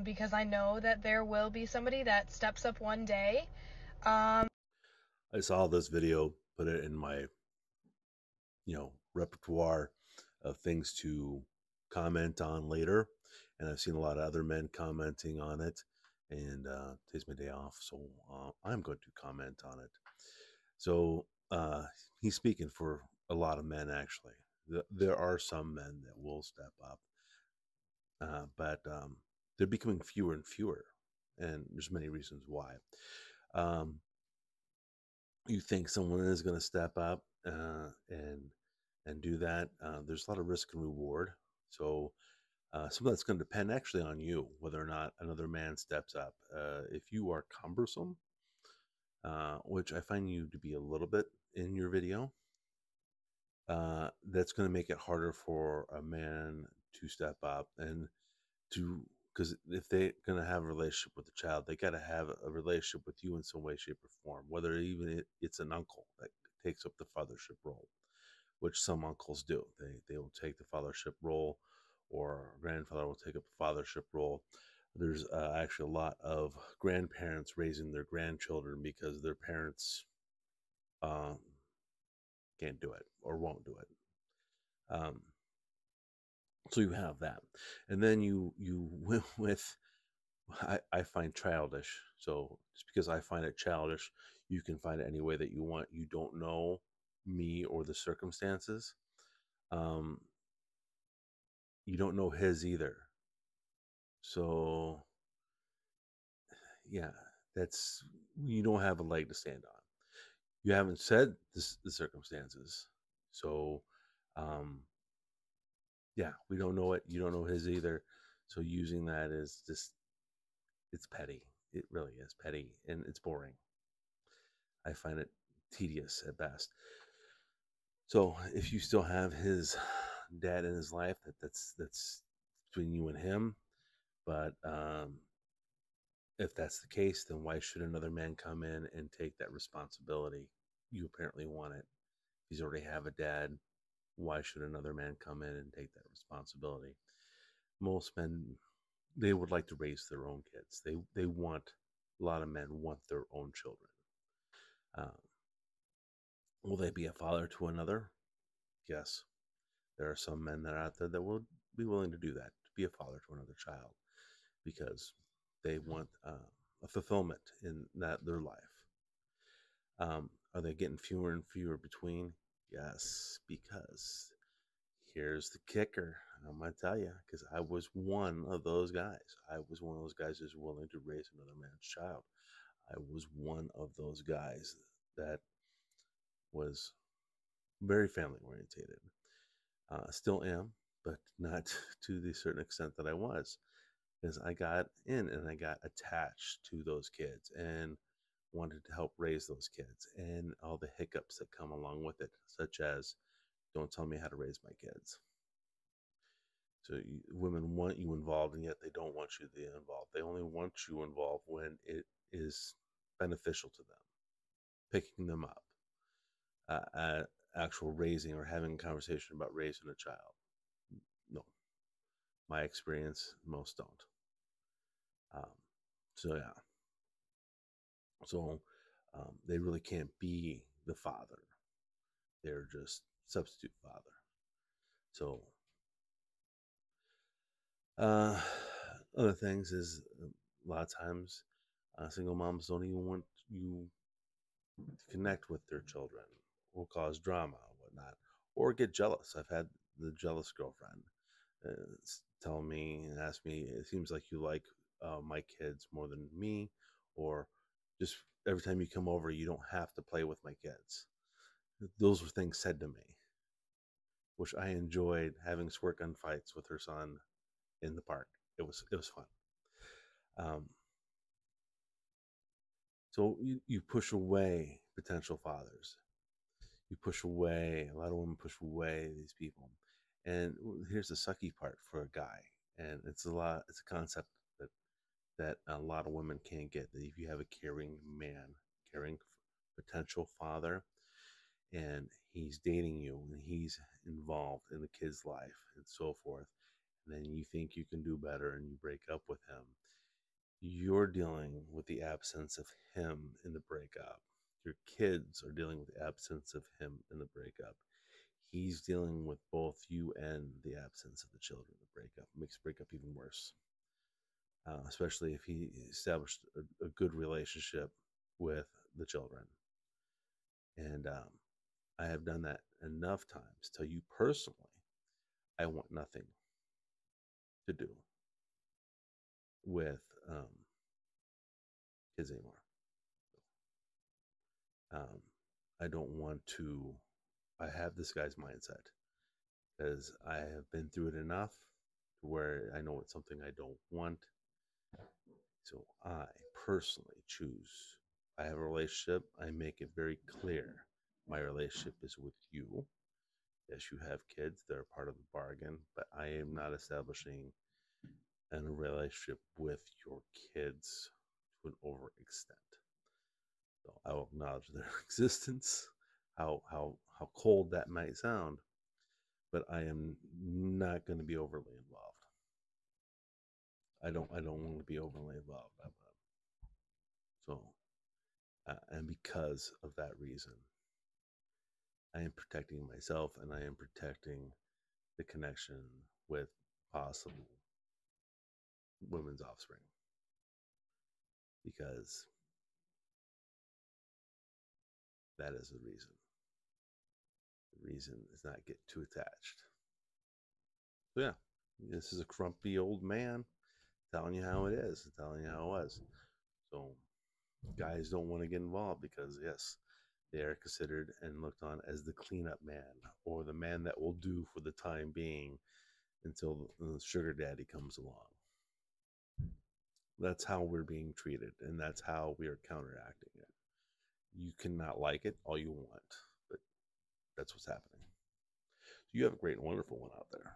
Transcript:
because I know that there will be somebody that steps up one day. Um, I saw this video, put it in my, repertoire of things to comment on later. And I've seen a lot of other men commenting on it. And today's my day off, so I'm going to comment on it. So he's speaking for a lot of men, actually. There are some men that will step up, but they're becoming fewer and fewer. And there's many reasons why. Um, you think someone is going to step up and do that, there's a lot of risk and reward. So some of that's going to depend actually on you, whether or not another man steps up. If you are cumbersome, which I find you to be a little bit in your video, that's going to make it harder for a man to step up and to, because if they're going to have a relationship with the child, they got to have a relationship with you in some way, shape, or form, whether even it's an uncle that takes up the fathership role, which some uncles do. They will take the fathership role, or a grandfather will take up the fathership role. There's actually a lot of grandparents raising their grandchildren because their parents um, can't do it or won't do it. So you have that, and then you went with I find childish. So just because I find it childish, you can find it any way that you want. You don't know me or the circumstances. Um, you don't know his either. So yeah, that's, you don't have a leg to stand on. You haven't said the circumstances. So um, yeah, we don't know it. You don't know his either. So using that is just, it's petty. It really is petty and it's boring. I find it tedious at best. So if you still have his dad in his life, that's between you and him. But if that's the case, then why should another man come in and take that responsibility? You apparently want it. If he's already have a dad, why should another man come in and take that responsibility? Most men, they would like to raise their own kids. They want, a lot of men want their own children. Um, will they be a father to another? Yes. There are some men that are out there that will be willing to do that, to be a father to another child, because they want a fulfillment in that their life. Are they getting fewer and fewer between? Yes, because here's the kicker. I'm gonna tell you, because I was one of those guys. I was one of those guys who's willing to raise another man's child. I was one of those guys that was very family orientated. Still am, but not to the certain extent that I was, because I got in and I got attached to those kids and wanted to help raise those kids and all the hiccups that come along with it, such as don't tell me how to raise my kids. So women want you involved, and yet they don't want you to be involved. They only want you involved when it is beneficial to them, picking them up, actual raising or having a conversation about raising a child. No, my experience, most don't. Um, so yeah, so they really can't be the father. They're just substitute father. So uh, other things is a lot of times single moms don't even want you to connect with their children, or cause drama or whatnot, or get jealous. I've had the jealous girlfriend tell me and ask me, it seems like you like my kids more than me, or just every time you come over, you don't have to play with my kids. Those were things said to me, which I enjoyed having squirt gun fights with her son in the park. It was fun. Um, so you push away potential fathers. You push away, a lot of women push away these people. And here's the sucky part for a guy, and it's a concept that a lot of women can't get, that if you have a caring man, caring potential father, and he's dating you and he's involved in the kid's life and so forth, and then you think you can do better and you break up with him. You're dealing with the absence of him in the breakup. Your kids are dealing with the absence of him in the breakup. He's dealing with both you and the absence of the children. The breakup makes breakup even worse, especially if he established a good relationship with the children. And I have done that enough times. Tell you personally, I want nothing to do with kids anymore. Um, I don't want to. I have this guy's mindset because I have been through it enough to where I know it's something I don't want. So I personally choose. I have a relationship. I make it very clear. My relationship is with you. Yes, you have kids. They're part of the bargain, but I am not establishing a relationship with your kids to an overextent. So I will acknowledge their existence, how cold that might sound, but I am not going to be overly involved. I don't want to be overly involved. So, and because of that reason, I am protecting myself and I am protecting the connection with possible women's offspring because that is the reason. The reason is not get too attached. So yeah, this is a grumpy old man telling you how it is, telling you how it was. So guys don't want to get involved because yes, they are considered and looked on as the cleanup man or the man that will do for the time being until the sugar daddy comes along. That's how we're being treated, and that's how we are counteracting it. You cannot like it all you want, but that's what's happening. So you have a great and wonderful one out there.